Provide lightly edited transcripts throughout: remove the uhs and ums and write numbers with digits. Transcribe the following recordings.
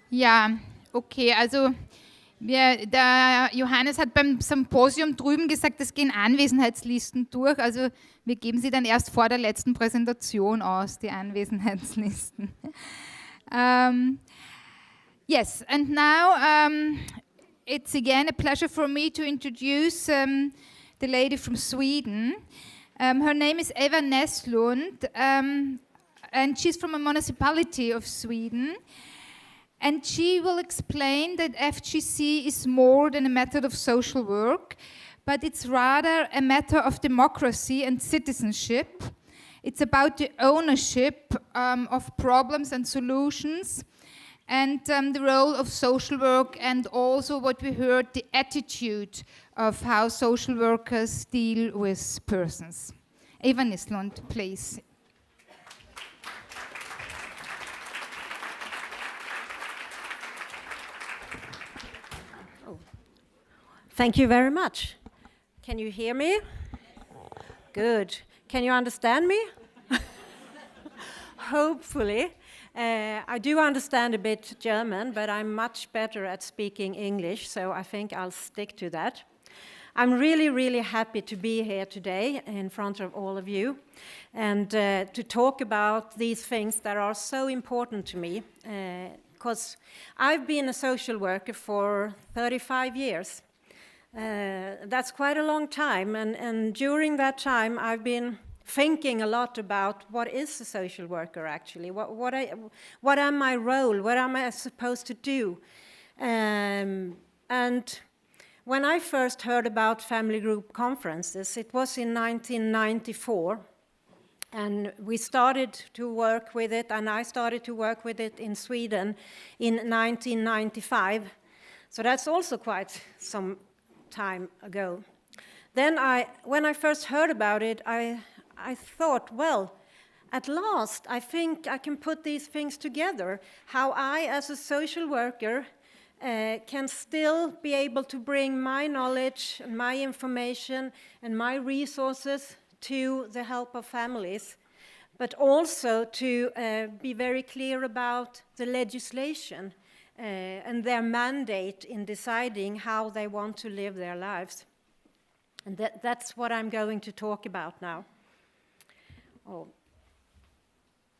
Ja, okay, also der Johannes hat beim Symposium drüben gesagt, es gehen Anwesenheitslisten durch. Also wir geben sie dann erst vor der letzten Präsentation aus, die Anwesenheitslisten. Yes, and now it's again a pleasure for me to introduce the lady from Sweden. Her name is Ewa Näslund, and she's from a municipality of Sweden. And she will explain that FGC is more than a method of social work, but it's rather a matter of democracy and citizenship. It's about the ownership of problems and solutions, and the role of social work, and also what we heard, the attitude of how social workers deal with persons. Ewa Näslund, please. Thank you very much. Can you hear me? Good. Can you understand me? Hopefully. I do understand a bit German, but I'm much better at speaking English, so I think I'll stick to that. I'm really, really happy to be here today in front of all of you and to talk about these things that are so important to me, because I've been a social worker for 35 years. That's quite a long time, and during that time I've been thinking a lot about what is a social worker actually, what am my role, what am I supposed to do, and when I first heard about family group conferences, it was in 1994, and we started to work with it, and I started to work with it in Sweden in 1995, so that's also quite some time ago. Then when I first heard about it, I thought, well, at last I think I can put these things together, how I as a social worker can still be able to bring my knowledge and my information and my resources to the help of families, but also to be very clear about the legislation and their mandate in deciding how they want to live their lives. And that's what I'm going to talk about now. Oh,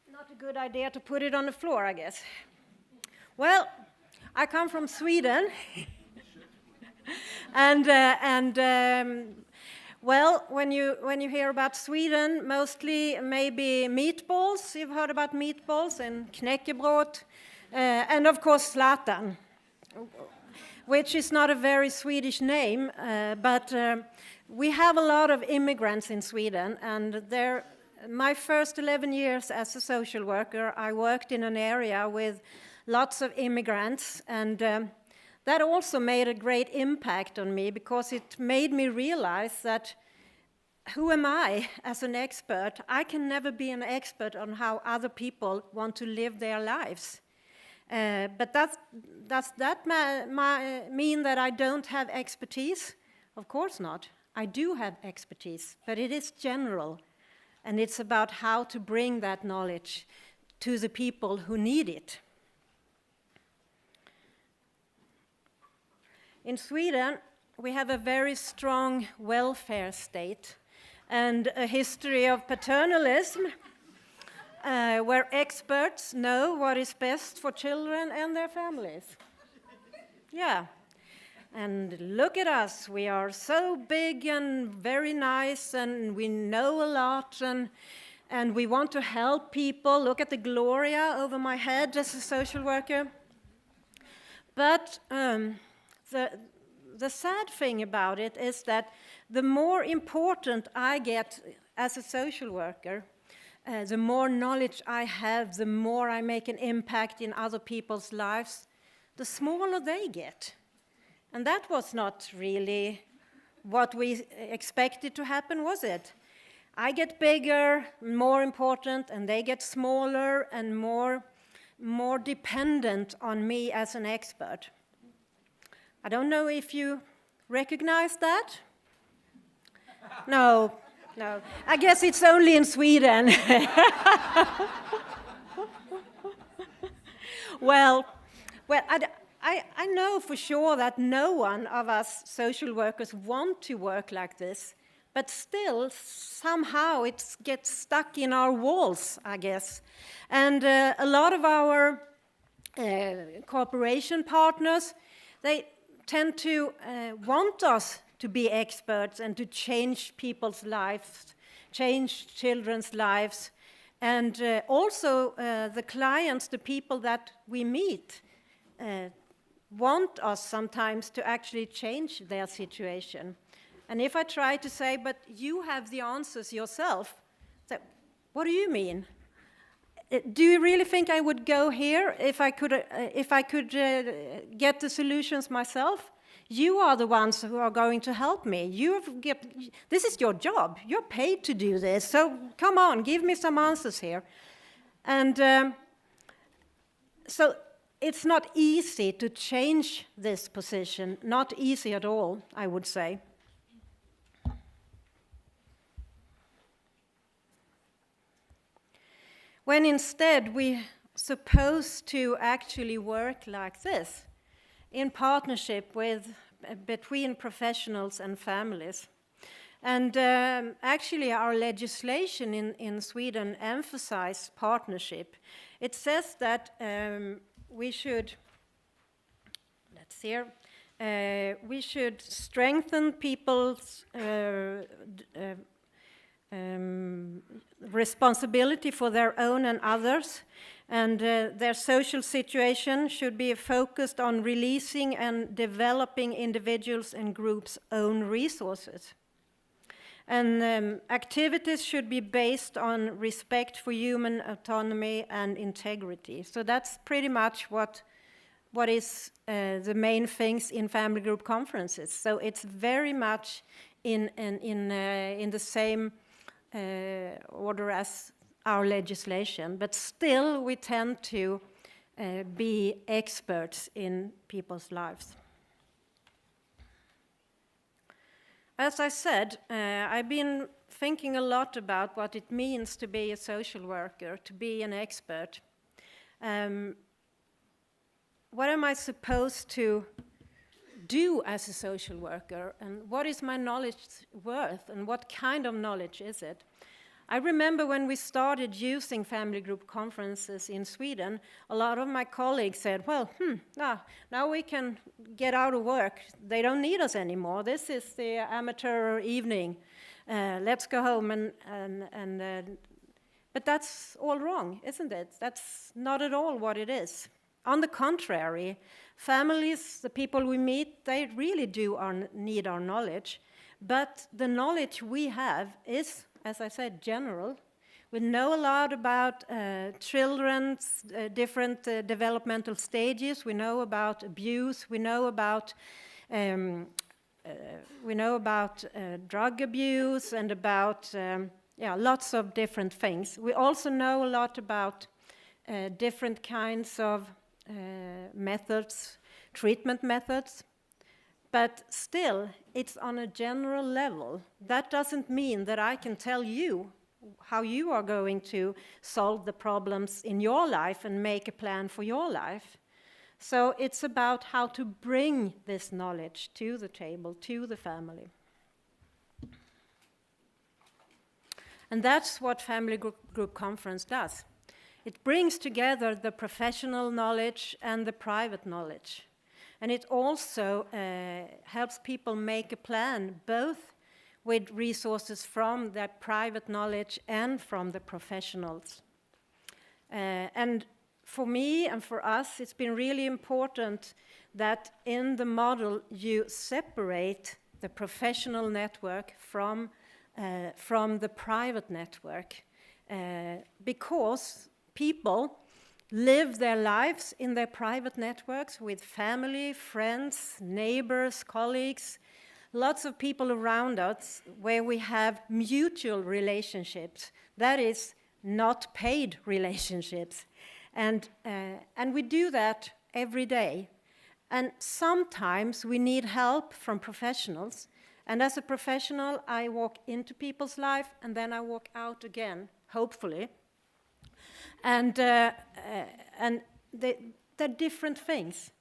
not a good idea to put it on the floor, I guess. Well, I come from Sweden. Well, when you hear about Sweden, mostly maybe meatballs. You've heard about meatballs and knäckebröd. And of course, Zlatan, which is not a very Swedish name, but we have a lot of immigrants in Sweden, and my first 11 years as a social worker, I worked in an area with lots of immigrants, and that also made a great impact on me, because it made me realize that who am I as an expert? I can never be an expert on how other people want to live their lives. But does that mean that I don't have expertise? Of course not. I do have expertise, but it is general, and it's about how to bring that knowledge to the people who need it. In Sweden, we have a very strong welfare state and a history of paternalism, where experts know what is best for children and their families. Yeah, and look at us, we are so big and very nice, and we know a lot, and we want to help people. Look at the Gloria over my head as a social worker. But the sad thing about it is that the more important I get as a social worker, the more knowledge I have, the more I make an impact in other people's lives, the smaller they get. And that was not really what we expected to happen, was it? I get bigger, more important, and they get smaller and more dependent on me as an expert. I don't know if you recognize that? No. I guess it's only in Sweden. Well, Well, I know for sure that no one of us social workers want to work like this, but still, somehow it gets stuck in our walls, I guess. And a lot of our cooperation partners, they tend to want us to be experts and to change people's lives, change children's lives, and also the clients, the people that we meet, want us sometimes to actually change their situation. And if I try to say, but you have the answers yourself, so what do you mean? Do you really think I would go here if I could get the solutions myself? You are the ones who are going to help me. This is your job. You're paid to do this. So come on, give me some answers here. And so it's not easy to change this position. Not easy at all, I would say. When instead we're supposed to actually work like this, in partnership between professionals and families. And actually our legislation in Sweden emphasizes partnership. It says that we should strengthen people's responsibility for their own and others, and their social situation should be focused on releasing and developing individuals and groups' own resources. And activities should be based on respect for human autonomy and integrity. So that's pretty much what is the main things in family group conferences. So it's very much in the same order as our legislation, but still we tend to be experts in people's lives. As I said, I've been thinking a lot about what it means to be a social worker, to be an expert. What am I supposed to do as a social worker, and what is my knowledge worth, and what kind of knowledge is it? I remember when we started using family group conferences in Sweden, a lot of my colleagues said, well, now we can get out of work. They don't need us anymore. This is the amateur evening. Let's go home. But that's all wrong, isn't it? That's not at all what it is. On the contrary, families, the people we meet, they really do need our knowledge. But the knowledge we have is, as I said, general. We know a lot about children's different developmental stages. We know about abuse. We know about drug abuse and about lots of different things. We also know a lot about different kinds of methods, treatment methods. But still, it's on a general level. That doesn't mean that I can tell you how you are going to solve the problems in your life and make a plan for your life. So it's about how to bring this knowledge to the table, to the family. And that's what Family Group Conference does. It brings together the professional knowledge and the private knowledge. And it also helps people make a plan, both with resources from their private knowledge and from the professionals. And for me and for us, it's been really important that in the model you separate the professional network from the private network, because people live their lives in their private networks with family, friends, neighbors, colleagues, lots of people around us where we have mutual relationships, that is, not paid relationships. And we do that every day. And sometimes we need help from professionals. And as a professional, I walk into people's life and then I walk out again, hopefully. And they're different things.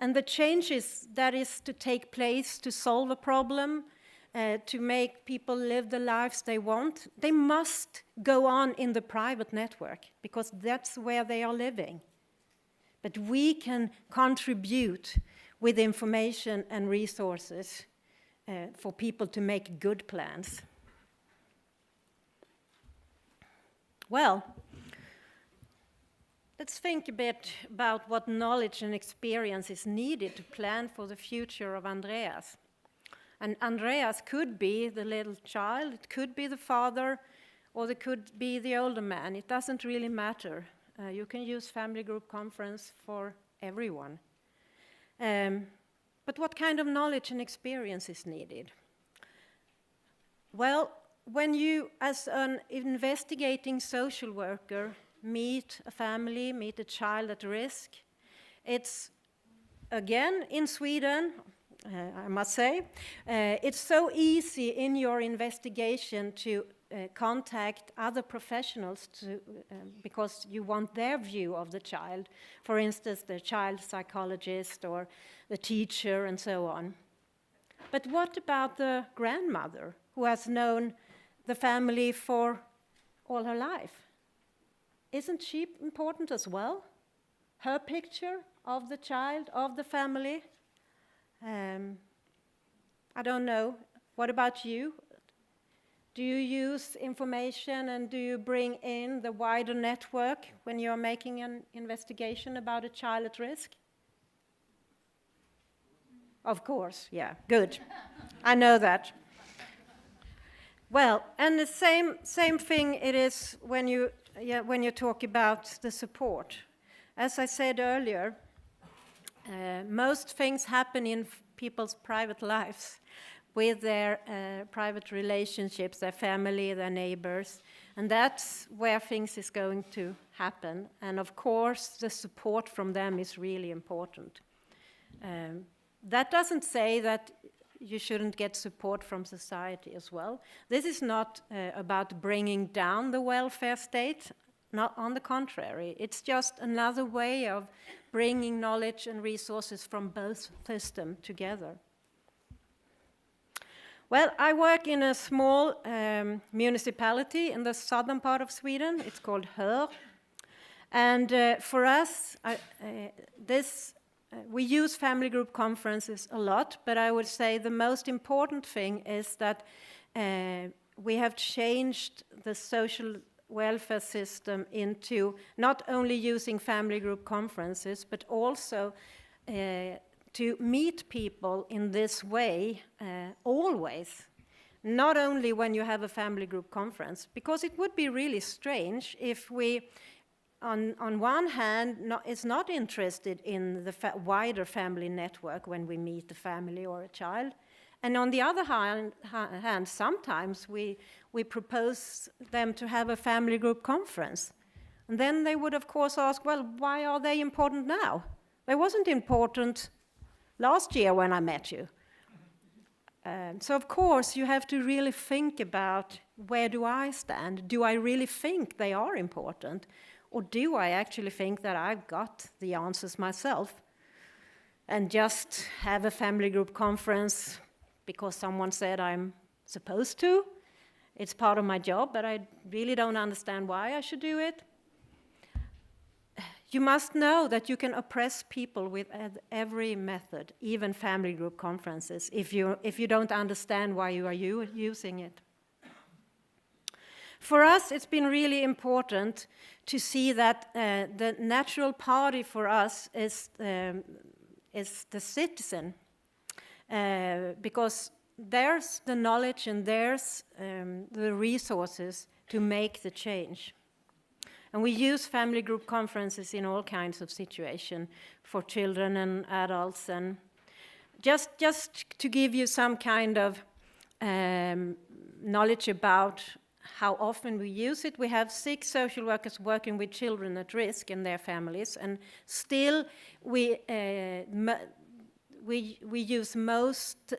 And the changes that is to take place to solve a problem, to make people live the lives they want, they must go on in the private network because that's where they are living. But we can contribute with information and resources for people to make good plans. Well, let's think a bit about what knowledge and experience is needed to plan for the future of Andreas. And Andreas could be the little child, it could be the father, or it could be the older man. It doesn't really matter. You can use family group conference for everyone. But what kind of knowledge and experience is needed? Well, when you, as an investigating social worker, meet a family, meet a child at risk, it's, again, in Sweden, I must say, it's so easy in your investigation to contact other professionals because you want their view of the child. For instance, the child psychologist or the teacher and so on. But what about the grandmother who has known the family for all her life? Isn't she important as well? Her picture of the child, of the family? I don't know. What about you? Do you use information and do you bring in the wider network when you're making an investigation about a child at risk? Of course, yeah, good. I know that. Well, and the same thing it is when you talk about the support. As I said earlier, most things happen in people's private lives with their private relationships, their family, their neighbors, and that's where things is going to happen. And of course, the support from them is really important. That doesn't say that you shouldn't get support from society as well. This is not about bringing down the welfare state, not on the contrary. It's just another way of bringing knowledge and resources from both systems together. Well, I work in a small municipality in the southern part of Sweden. It's called Höör. And for us, we use family group conferences a lot, but I would say the most important thing is that we have changed the social welfare system into not only using family group conferences, but also to meet people in this way always, not only when you have a family group conference, because it would be really strange if we, on one hand, is not interested in the wider family network when we meet a family or a child, and on the other hand, sometimes we propose them to have a family group conference. And then they would, of course, ask, well, why are they important now? They wasn't important last year when I met you. So, of course, you have to really think about, where do I stand? Do I really think they are important? Or do I actually think that I've got the answers myself and just have a family group conference because someone said I'm supposed to? It's part of my job, but I really don't understand why I should do it. You must know that you can oppress people with every method, even family group conferences, if you don't understand why you are using it. For us, it's been really important to see that the natural party for us is the citizen, because there's the knowledge and there's the resources to make the change. And we use family group conferences in all kinds of situations for children and adults. And just to give you some kind of knowledge about how often we use it, we have 6 social workers working with children at risk and their families, and still we use most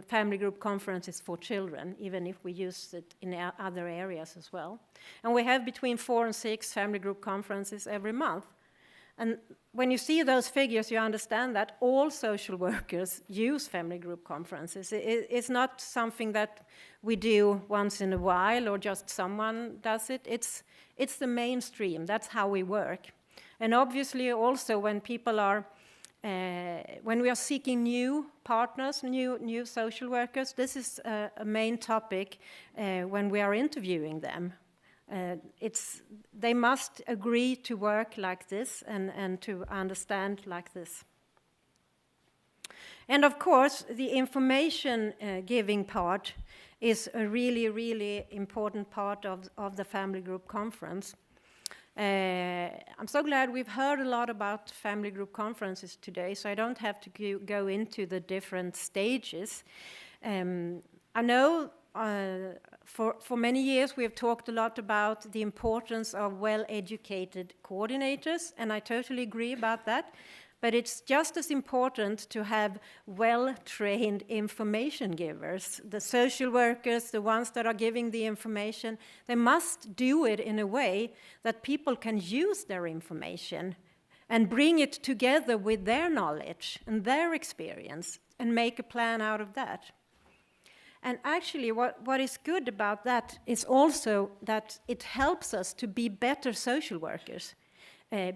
family group conferences for children, even if we use it in other areas as well. And we have between 4 and 6 family group conferences every month. And when you see those figures, you understand that all social workers use family group conferences. It's not something that we do once in a while or just someone does it. It's the mainstream. That's how we work. And obviously also when people are, when we are seeking new partners, new social workers, this is a main topic when we are interviewing them. They must agree to work like this and to understand like this. And of course, the information giving part is a really, really important part of the family group conference. I'm so glad we've heard a lot about family group conferences today, so I don't have to go into the different stages. I know for many years we have talked a lot about the importance of well-educated coordinators, and I totally agree about that. But it's just as important to have well-trained information givers. The social workers, the ones that are giving the information, they must do it in a way that people can use their information and bring it together with their knowledge and their experience and make a plan out of that. And actually what is good about that is also that it helps us to be better social workers.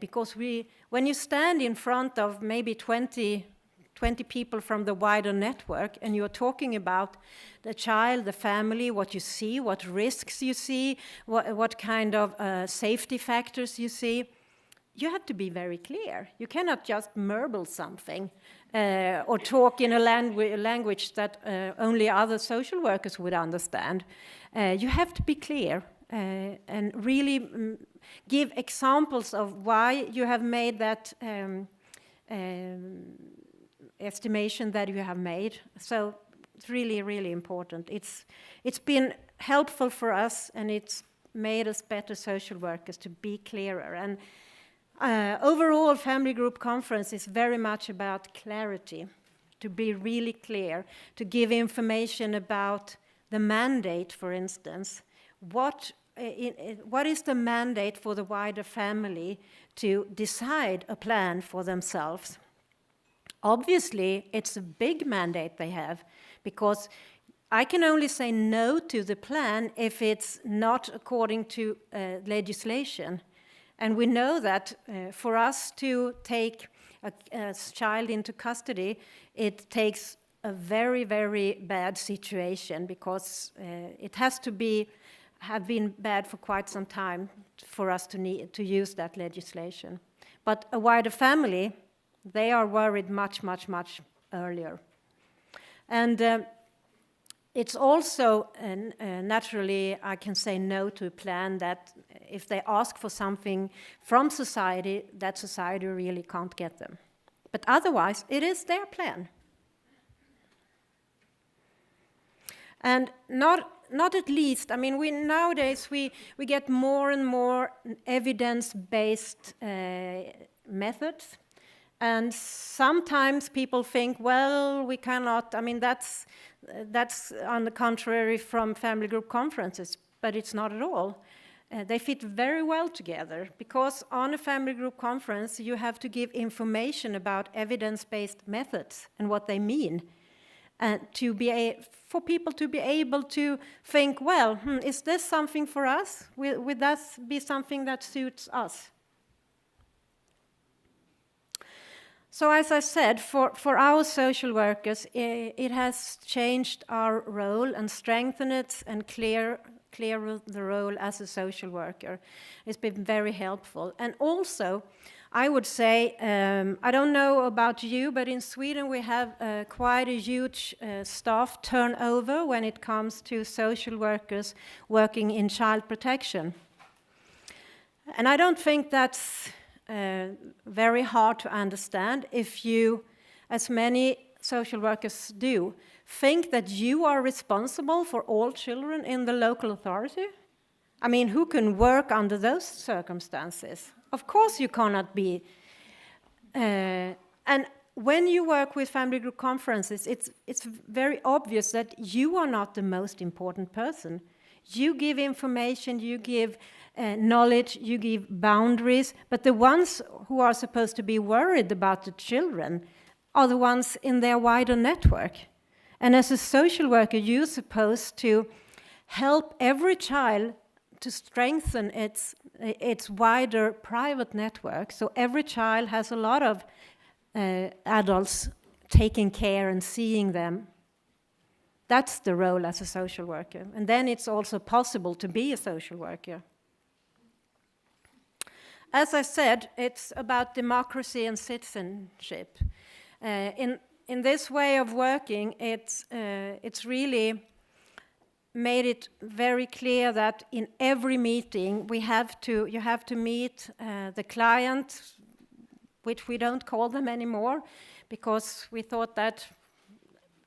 Because when you stand in front of maybe 20 people from the wider network and you're talking about the child, the family, what you see, what risks you see, what kind of safety factors you see, you have to be very clear. You cannot just murmur something or talk in a language that only other social workers would understand. You have to be clear and really give examples of why you have made that estimation that you have made. So it's really, really important. It's been helpful for us, and it's made us better social workers to be clearer. And overall, family group conference is very much about clarity, to be really clear, to give information about the mandate, for instance. What is the mandate for the wider family to decide a plan for themselves? Obviously, it's a big mandate they have, because I can only say no to the plan if it's not according to legislation. And we know that for us to take a child into custody, it takes a very, very bad situation, because it has to have been bad for quite some time for us to use that legislation. But a wider family, they are worried much, much, much earlier. And it's also, naturally, I can say no to a plan that if they ask for something from society, that society really can't get them. But otherwise, it is their plan. And not at least, I mean, nowadays we get more and more evidence-based methods. And sometimes people think, well, we cannot, I mean, that's on the contrary from family group conferences, but it's not at all. They fit very well together, because on a family group conference, you have to give information about evidence-based methods and what they mean. And for people to be able to think, well, is this something for us? Would that be something that suits us? So as I said, for our social workers, it has changed our role and strengthened it and clear the role as a social worker. It's been very helpful. And also, I would say, I don't know about you, but in Sweden we have quite a huge staff turnover when it comes to social workers working in child protection. And I don't think that's very hard to understand if you, as many social workers do, think that you are responsible for all children in the local authority. I mean, who can work under those circumstances? Of course you cannot be. And when you work with family group conferences, it's very obvious that you are not the most important person. You give information, you give knowledge, you give boundaries, but the ones who are supposed to be worried about the children are the ones in their wider network. And as a social worker, you're supposed to help every child to strengthen its wider private network. So every child has a lot of adults taking care and seeing them. That's the role as a social worker. And then it's also possible to be a social worker. As I said, it's about democracy and citizenship. In this way of working, it's really made it very clear that in every meeting you have to meet the client, which we don't call them anymore, because we thought that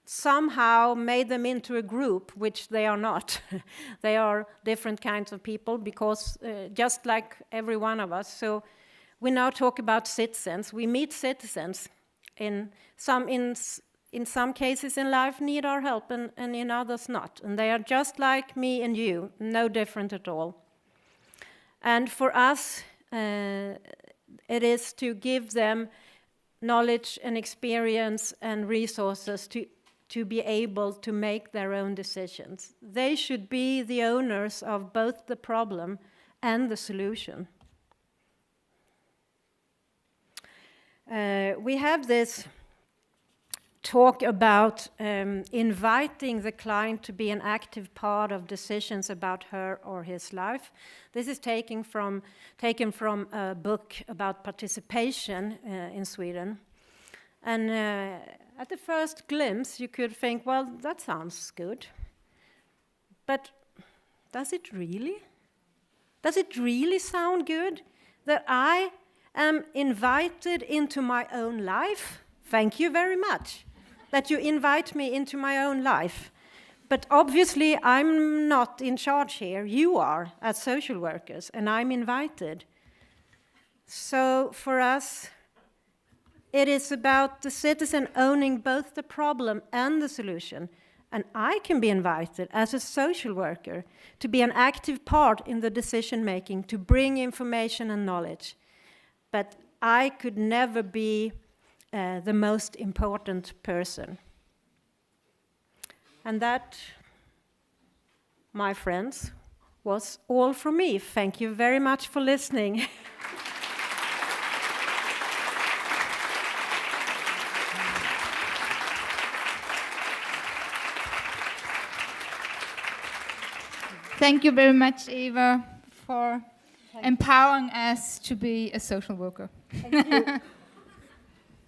somehow made them into a group, which they are not. They are different kinds of people, because just like every one of us. So we now talk about citizens. We meet citizens. In some cases in life need our help, and in others not. And they are just like me and you, no different at all. And for us, it is to give them knowledge and experience and resources to be able to make their own decisions. They should be the owners of both the problem and the solution. We have this talk about inviting the client to be an active part of decisions about her or his life. This is taken from a book about participation in Sweden. And at the first glimpse, you could think, well, that sounds good. But does it really? Does it really sound good that I am invited into my own life? Thank you very much that you invite me into my own life. But obviously, I'm not in charge here. You are, as social workers, and I'm invited. So for us, it is about the citizen owning both the problem and the solution. And I can be invited as a social worker to be an active part in the decision-making, to bring information and knowledge. But I could never be the most important person. And that, my friends, was all from me. Thank you very much for listening. Thank you very much, Ewa, for empowering us to be a social worker. Thank you.